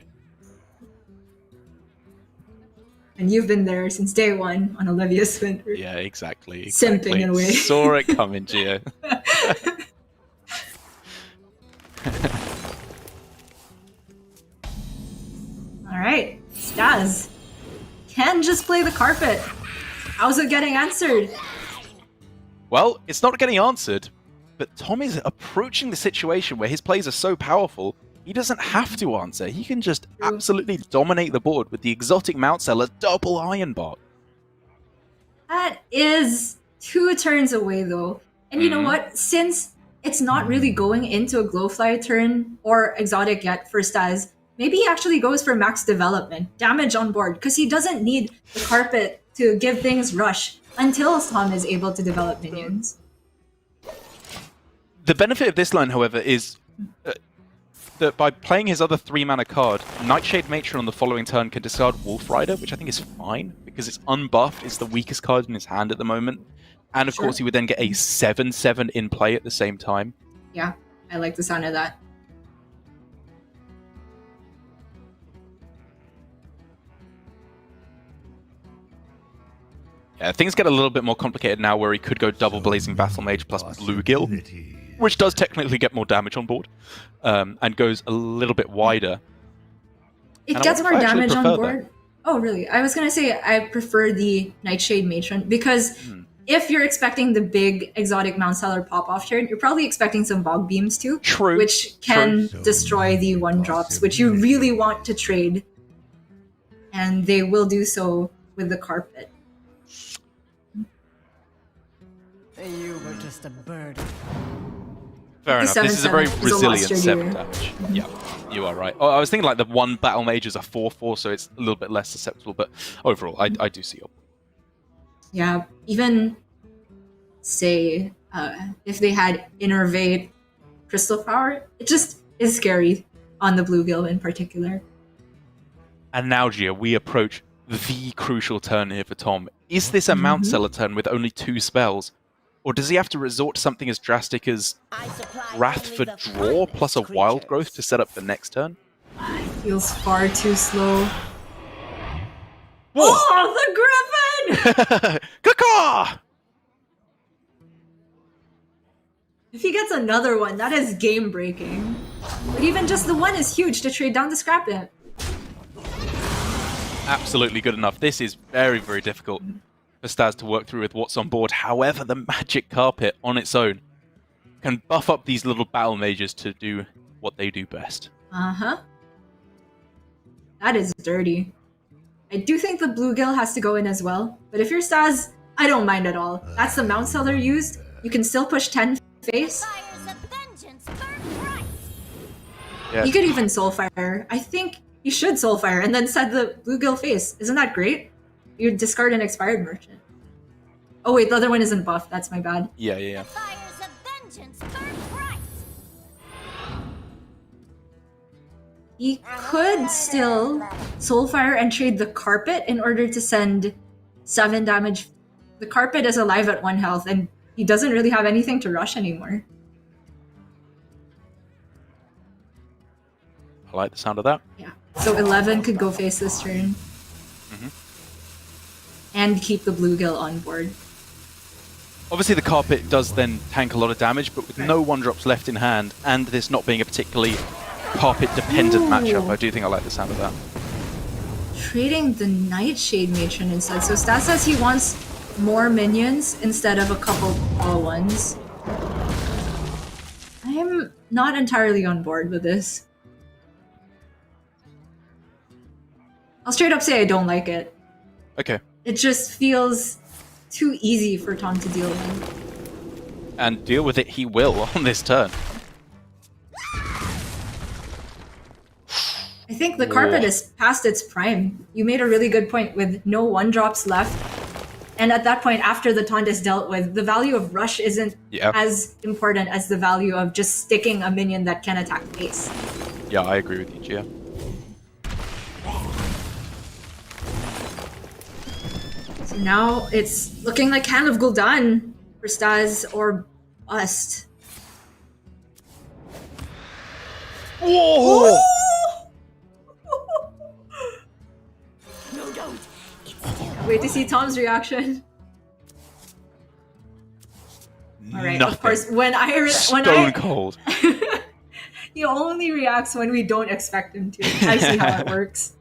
And you've been there since day 1 on Olivia Swinter. Yeah, exactly. Simping away. Saw it coming, Gio. Alright, Staz. Can just play the carpet. How's it getting answered? Well, it's not getting answered, but Tom is approaching the situation where his plays are so powerful, he doesn't have to answer. He can just absolutely dominate the board with the exotic Mount Seller double Iron Bark. That is 2 turns away, though. And you know what? Since it's not really going into a Glowfly turn or exotic yet for Staz, maybe he actually goes for max development, damage on board, because he doesn't need the carpet to give things rush until Tom is able to develop minions. The benefit of this line, however, is that by playing his other 3-mana card, Nightshade Matron on the following turn can discard Wolf Rider, which I think is fine, because it's unbuffed, it's the weakest card in his hand at the moment. And of course, he would then get a 7/7 in play at the same time. Yeah, I like the sound of that. Yeah, things get a little bit more complicated now, where he could go double Blazing Battle Mage plus Bluegill, which does technically get more damage on board, and goes a little bit wider. It gets more damage on board. Oh, really? I was going to say I prefer the Nightshade Matron, because if you're expecting the big exotic Mount Seller pop-off turn, you're probably expecting some Bog Beams too, which can destroy the 1-drops, which you really want to trade. And they will do so with the carpet. You were just a bird. Fair enough. This is a very resilient 7 damage. Yeah, you are right. Oh, I was thinking like the 1 Battle Mage is a 4/4, so it's a little bit less susceptible, but overall, I do see your point. Yeah, even say if they had Innervate Crystal Power, it just is scary on the Bluegill in particular. And now, Gia, we approach the crucial turn here for Tom. Is this a Mount Seller turn with only 2 spells? Or does he have to resort to something as drastic as Wrath for draw plus a Wild Growth to set up the next turn? Feels far too slow. Whoa! Oh, the Griffin! Caw-caw! If he gets another one, that is game-breaking. But even just the 1 is huge to trade down the Scrap Imp. Absolutely good enough. This is very, very difficult for Staz to work through with what's on board. However, the Magic Carpet on its own can buff up these little battle mages to do what they do best. Uh-huh. That is dirty. I do think the Bluegill has to go in as well, but if you're Staz, I don't mind at all. That's the Mount Seller used. You can still push 10 face. Yeah. You could even Soulfire. I think you should Soulfire and then set the Bluegill face. Isn't that great? You discard an Expired Merchant. Oh wait, the other one isn't buffed. That's my bad. Yeah. He could still Soulfire and trade the Carpet in order to send 7 damage. The Carpet is alive at 1 health, and he doesn't really have anything to rush anymore. I like the sound of that. Yeah. So 11 could go face this turn. And keep the Bluegill on board. Obviously, the Carpet does then tank a lot of damage, but with no 1-drops left in hand, and this not being a particularly Carpet-dependent matchup, I do think I like the sound of that. Trading the Nightshade Matron instead. So Staz says he wants more minions instead of a couple all ones. I am not entirely on board with this. I'll straight up say I don't like it. Okay. It just feels too easy for Tom to deal with. And deal with it he will on this turn. I think the Carpet is past its prime. You made a really good point with no 1-drops left. And at that point, after the taunt is dealt with, the value of Rush isn't as important as the value of just sticking a minion that can attack face. Yeah, I agree with you, Gia. So now it's looking like Hand of Gul'dan for Staz or bust. Whoa! No, don't. Wait to see Tom's reaction. All right, Nothing. of course, when Stone cold. he only reacts when we don't expect him to. I see how it works.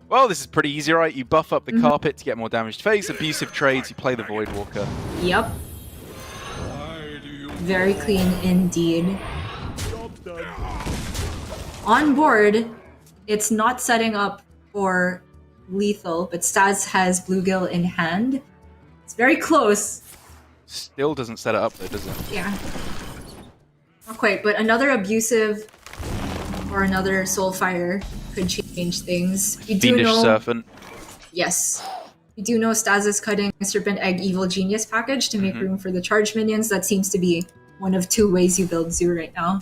Well, this is pretty easy, right? You buff up the Carpet to get more damaged face, abusive trades, you play the Voidwalker. Yep. Very clean indeed. On board, it's not setting up for lethal, but Staz has Bluegill in hand. It's very close. Still doesn't set it up though, does it? Yeah. Not quite, but another abusive or another Soulfire could change things. You do Fiendish know, Serpent. yes. You do know Staz is cutting Serpent Egg Evil Genius package to make room for the charge minions. That seems to be one of two ways you build Zoo right now.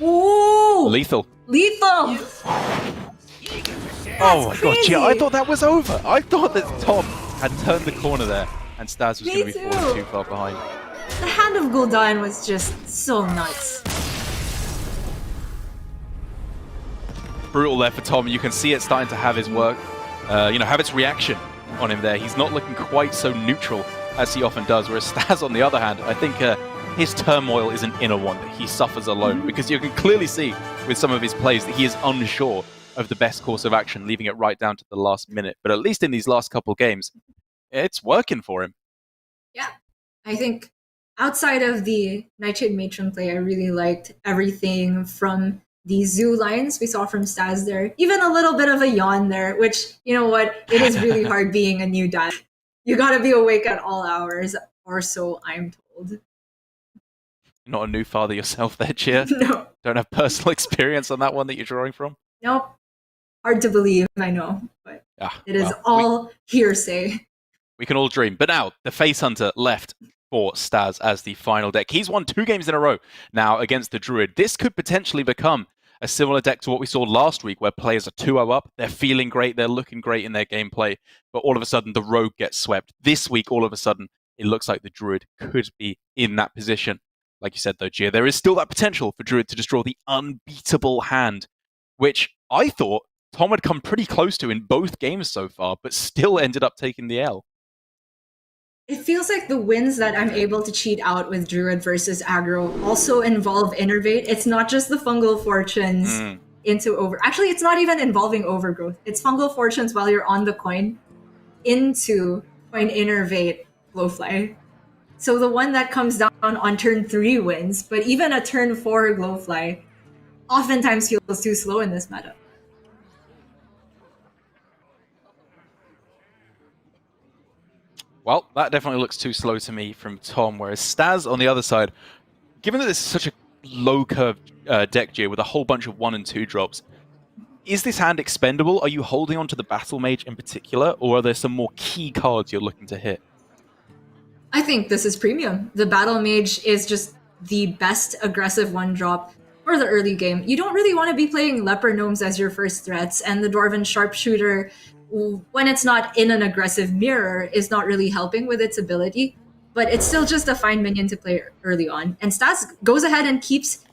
Ooh! Lethal. Lethal! Oh my god, crazy. Gia, I thought that was over. I thought that Tom had turned the corner there and Staz was Me going to be too. falling too far behind. The hand of Gul'dan was just so nuts. Brutal there for Tom. You can see it starting to have his work, have its reaction on him there. He's not looking quite so neutral as he often does, whereas Staz, on the other hand, I think his turmoil is an inner one that he suffers alone, because you can clearly see with some of his plays that he is unsure of the best course of action, leaving it right down to the last minute. But at least in these last couple games, it's working for him. Yeah. I think outside of the Nightshade Matron play, I really liked everything from the Zoo lines we saw from Staz there. Even a little bit of a yawn there, which, you know what, it is really hard being a new dad. You gotta be awake at all hours, or so I'm told. Not a new father yourself there, Chia. No. Don't have personal experience on that one that you're drawing from? Nope. Hard to believe, I know, but it is all hearsay. We can all dream. But now, the Face Hunter left for Staz as the final deck. He's won 2 games in a row now against the Druid. This could potentially become a similar deck to what we saw last week, where players are 2-0 up, they're feeling great, they're looking great in their gameplay, but all of a sudden the Rogue gets swept. This week, all of a sudden, it looks like the Druid could be in that position. Like you said, though, Gia, there is still that potential for Druid to just draw the unbeatable hand, which I thought Tom had come pretty close to in both games so far, but still ended up taking the L. It feels like the wins that I'm able to cheat out with Druid versus aggro also involve Innervate. It's not just the Fungal Fortunes into over... Actually, it's not even involving Overgrowth. It's Fungal Fortunes while you're on the coin into Coin Innervate Glowfly. So the one that comes down on turn 3 wins, but even a turn 4 Glowfly oftentimes feels too slow in this meta. Well, that definitely looks too slow to me from Tom, whereas Staz on the other side, given that this is such a low curve deck, Gia, with a whole bunch of 1 and 2 drops, is this hand expendable? Are you holding on to the Battle Mage in particular, or are there some more key cards you're looking to hit? I think this is premium. The Battle Mage is just the best aggressive 1-drop for the early game. You don't really want to be playing Leper Gnomes as your first threats, and the Dwarven Sharpshooter, when it's not in an aggressive mirror, is not really helping with its ability, but it's still just a fine minion to play early on. And Staz goes ahead and keeps...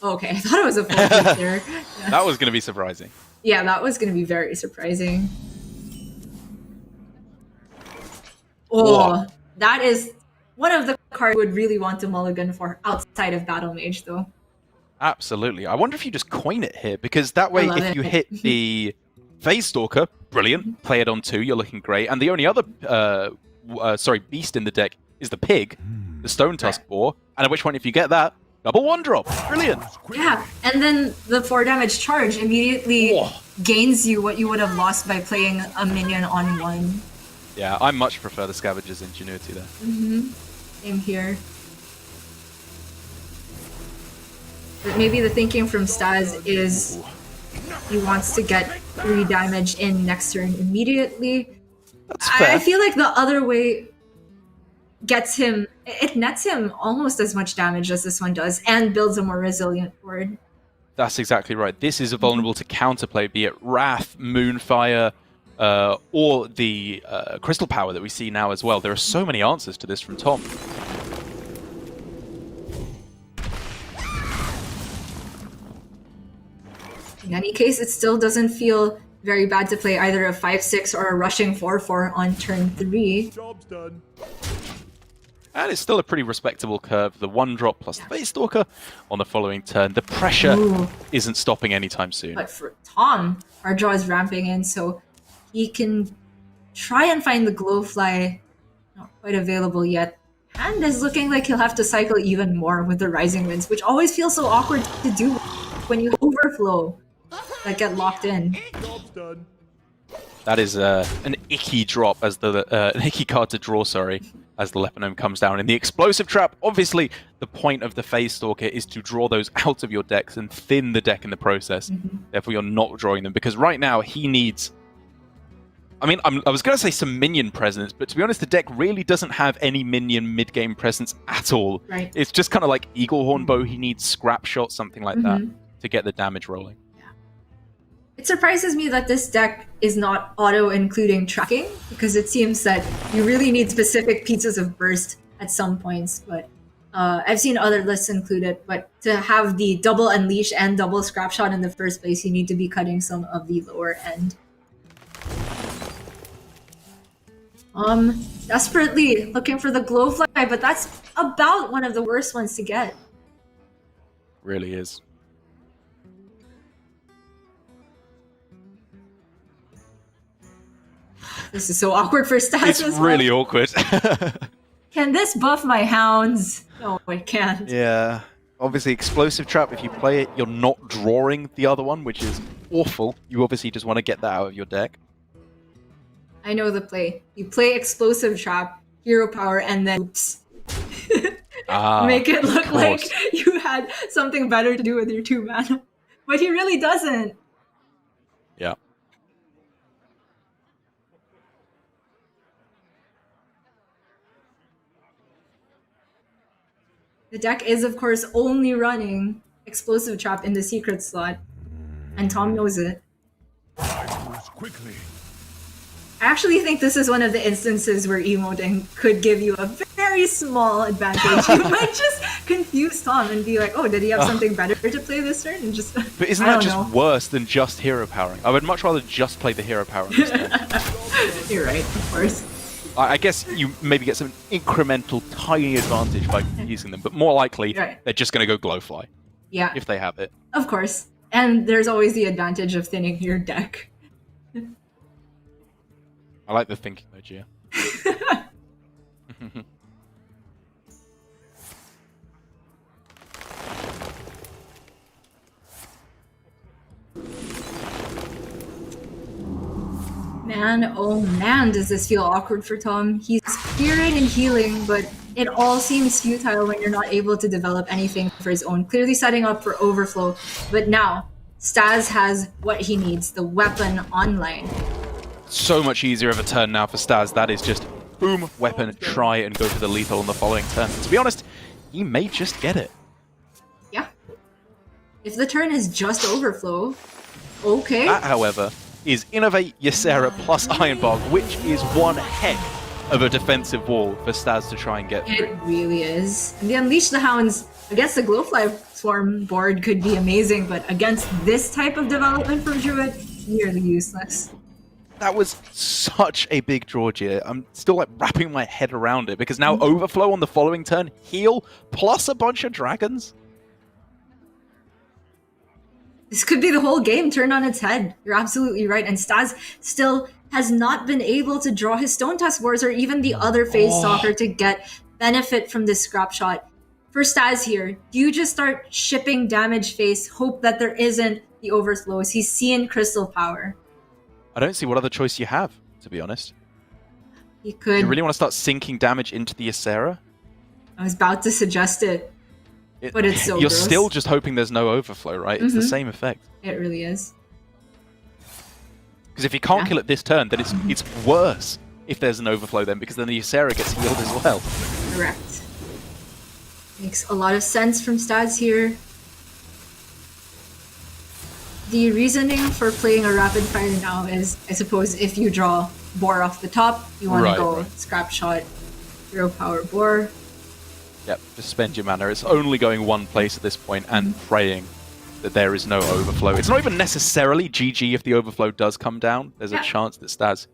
Oh, okay, I thought it was a full keep there. Yeah. That was going to be surprising. Yeah, that was going to be very surprising. Oh, that is one of the cards I would really want to mulligan for outside of Battle Mage, though. Absolutely. I wonder if you just coin it here, because that way, if you hit the Phase Stalker, brilliant, play it on 2, you're looking great. And the only other beast in the deck is the Pig, the Stone Tusk Boar, and at which point, if you get that, double 1-drop. Brilliant. Yeah, and then the 4 damage charge immediately gains you what you would have lost by playing a minion on 1. Yeah, I much prefer the Scavenger's Ingenuity there. Same here. But maybe the thinking from Staz is he wants to get 3 damage in next turn immediately. That's fair. I feel like the other way gets him... It nets him almost as much damage as this one does, and builds a more resilient board. That's exactly right. This is vulnerable to counterplay, be it Wrath, Moonfire, or the Crystal Power that we see now as well. There are so many answers to this from Tom. In any case, it still doesn't feel very bad to play either a 5/6 or a rushing 4/4 on turn 3. Job's done. And it's still a pretty respectable curve. The 1-drop plus the Phase Stalker on the following turn. The pressure isn't stopping anytime soon. But for Tom, our draw is ramping in, so he can try and find the Glowfly. Not quite available yet. And it's looking like he'll have to cycle even more with the Rising Winds, which always feels so awkward to do when you overflow, like get locked in. That is an icky drop as an icky card to draw, sorry, as the Leper Gnome comes down. In the Explosive Trap, obviously the point of the Phase Stalker is to draw those out of your decks and thin the deck in the process. Therefore, you're not drawing them, because right now he needs... I mean, I was going to say some minion presence, but to be honest, the deck really doesn't have any minion mid-game presence at all. Right. It's just kind of like Eaglehorn Bow. He needs Scrap Shot, something like that, to get the damage rolling. It surprises me that this deck is not auto-including tracking, because it seems that you really need specific pieces of burst at some points, but I've seen other lists include it, but to have the double Unleash and double Scrap Shot in the first place, you need to be cutting some of the lower end. Desperately looking for the Glowfly, but that's about one of the worst ones to get. Really is. This is so awkward for Staz It's as well. really awkward. Can this buff my hounds? No, it can't. Yeah. Obviously, Explosive Trap, if you play it, you're not drawing the other one, which is awful. You obviously just want to get that out of your deck. I know the play. You play Explosive Trap, Hero Power, and then oops. Make it look like you had something better to do with your 2 mana. But he really doesn't. Yeah. The deck is, of course, only running Explosive Trap in the secret slot. And Tom knows it. Quickly. I actually think this is one of the instances where emoting could give you a very small advantage. You might just confuse Tom and be like, oh, did he have something better to play this turn? And just, but isn't that just worse than just hero powering? I would much rather just play the hero powering instead. You're right, of course. I guess you maybe get some incremental tiny advantage by using them, but more likely they're just going to go Glowfly. Yeah. If they have it. Of course. And there's always the advantage of thinning your deck. I like the thinking though, Gia. Man, oh man, does this feel awkward for Tom. He's fearing and healing, but it all seems futile when you're not able to develop anything for his own. Clearly setting up for overflow, but now Staz has what he needs, the weapon online. So much easier of a turn now for Staz. That is just boom, weapon, try and go for the lethal on the following turn. To be honest, he may just get it. Yeah. If the turn is just overflow, okay. That, however, is Innovate, Ysera plus Iron Bark, which is one heck of a defensive wall for Staz to try and get through. It really is. And the Unleash the Hounds against the Glowfly Swarm board could be amazing, but against this type of development from Druid, nearly useless. That was such a big draw, Gia. I'm still like wrapping my head around it, because now overflow on the following turn, heal, plus a bunch of dragons. This could be the whole game turned on its head. You're absolutely right. And Staz still has not been able to draw his Stone Tusk Wars or even the other Phase Stalker to get benefit from this Scrap Shot. For Staz here, do you just start shipping damage face, hope that there isn't the overflows? He's seeing Crystal Power. I don't see what other choice you have, to be honest. He could. You really want to start sinking damage into the Ysera? I was about to suggest it, but it's so You're gross. still just hoping there's no overflow, right? It's the same effect. It really is. Because if you can't kill it this turn, then it's worse if there's an overflow then, because then the Ysera gets healed as well. Correct. Makes a lot of sense from Staz here. The reasoning for playing a rapid fire now is, I suppose, if you draw Boar off the top, you want to go Scrap Shot, Hero Power Boar. Yep, just spend your mana. It's only going one place at this point and praying that there is no overflow. It's not even necessarily GG if the overflow does come down. There's a chance that Staz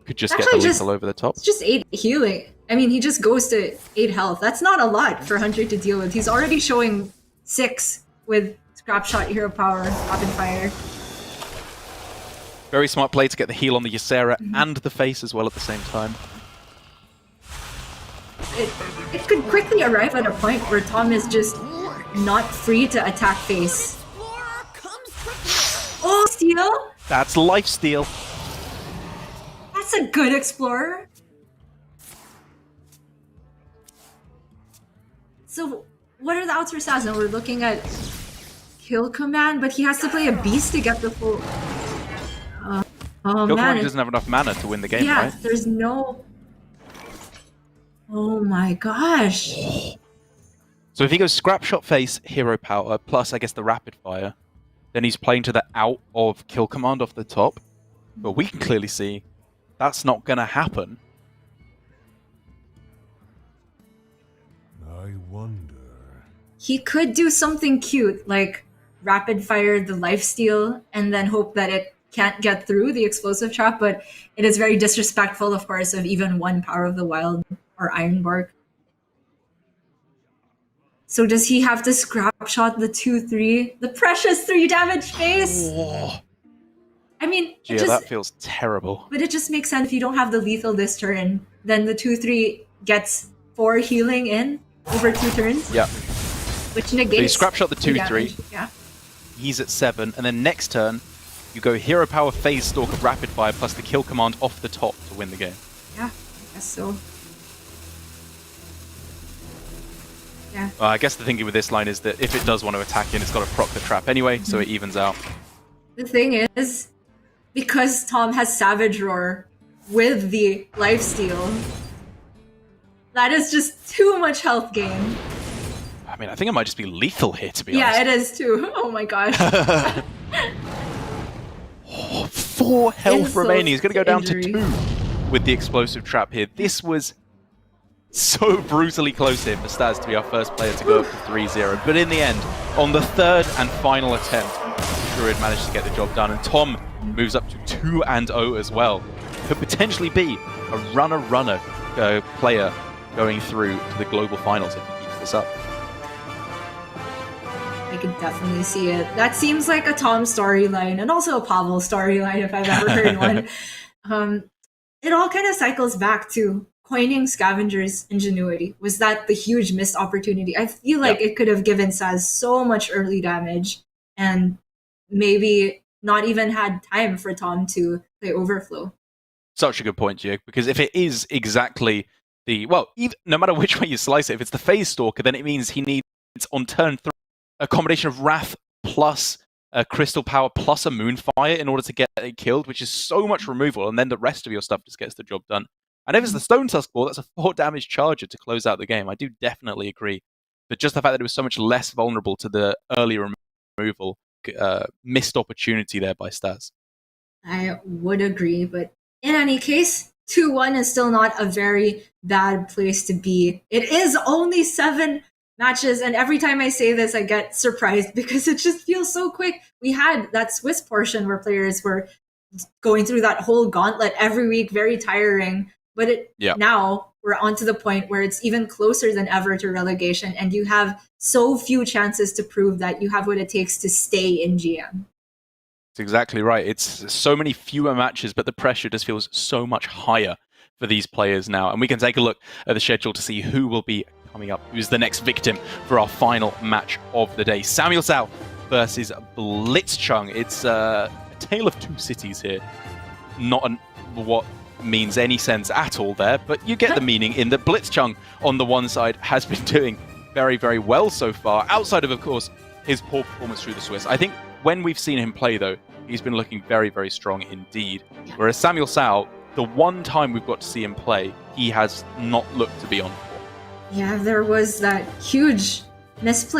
could just get the lethal over the top. It's just 8 healing. I mean, he just goes to 8 health. That's not a lot for Hunter to deal with. He's already showing 6 with Scrap Shot, Hero Power, Rapid Fire. Very smart play to get the heal on the Ysera and the face as well at the same time. it could quickly arrive at a point where Tom is just not free to attack face. Oh, steal? That's life steal. That's a good explorer. So, what are the outs for Staz? Now we're looking at kill command, but he has to play a beast to get the full. Oh Kill man, command doesn't have enough mana to win the game, yeah, right? there's no. Oh my gosh. So if he goes scrap shot face, hero power, plus I guess the rapid fire, then he's playing to the out of kill command off the top. But we can clearly see that's not going to happen. I wonder. He could do something cute, like rapid fire the lifesteal, and then hope that it can't get through the explosive trap, but it is very disrespectful, of course, of even one Power of the Wild or Ironbark. So does he have to scrap shot the 2-3? The precious 3 damage face? Oh. I mean, Yeah, that feels terrible. but it just makes sense if you don't have the lethal this turn, then the 2-3 gets 4 healing in over 2 turns. Yeah. Which So negates you scrap shot the 2-3. damage. Yeah. He's at 7, and then next turn, you go hero power phase stalk of rapid fire plus the kill command off the top to win the game. Yeah, I guess so. Yeah. I guess the thinking with this line is that if it does want to attack in, it's got to proc the trap anyway, so it evens out. The thing is, because Tom has Savage Roar with the lifesteal, that is just too much health gain. I mean, I think it might just be lethal here, to be Yeah, honest. it is too. Oh my gosh. 4 health Insult remaining. He's going to go down injury. to 2 with the explosive trap here. This was so brutally close here for Staz to be our first player to go up to 3-0. But in the end, on the 3rd and final attempt, Druid managed to get the job done. And Tom moves up to 2-0 as well. Could potentially be a runner player going through to the global finals if he keeps this up. I could definitely see it. That seems like a Tom storyline, and also a Pavel storyline if I've ever heard one. It all kind of cycles back to coining Scavenger's ingenuity. Was that the huge missed opportunity? I feel like it could have given Staz so much early damage, and maybe not even had time for Tom to play Overflow. Such a good point, Jake, because if it is exactly the... Well, no matter which way you slice it, if it's the Phase Stalker, then it means he needs, on turn 3, a combination of Wrath plus a Crystal Power plus a Moonfire in order to get it killed, which is so much removal, and then the rest of your stuff just gets the job done. And if it's the Stone Tusk Ball, that's a 4 damage charger to close out the game. I do definitely agree. But just the fact that it was so much less vulnerable to the early removal, missed opportunity there by Staz. I would agree, but in any case, 2-1 is still not a very bad place to be. It is only 7 matches, and every time I say this, I get surprised because it just feels so quick. We had that Swiss portion where players were going through that whole gauntlet every week, very tiring. But now we're on to the point where it's even closer than ever to relegation, and you have so few chances to prove that you have what it takes to stay in GM. That's exactly right. It's so many fewer matches, but the pressure just feels so much higher for these players now. And we can take a look at the schedule to see who will be coming up, who's the next victim for our final match of the day. Samuel Sao versus Blitzchung. It's a tale of 2 cities here. Not what means any sense at all there, but you get the meaning in that Blitzchung on the one side has been doing very, very well so far, outside of course, his poor performance through the Swiss. I think when we've seen him play, though, he's been looking very, very strong indeed. Whereas Samuel Sao, the one time we've got to see him play, he has not looked to be on form. Yeah, there was that huge misplay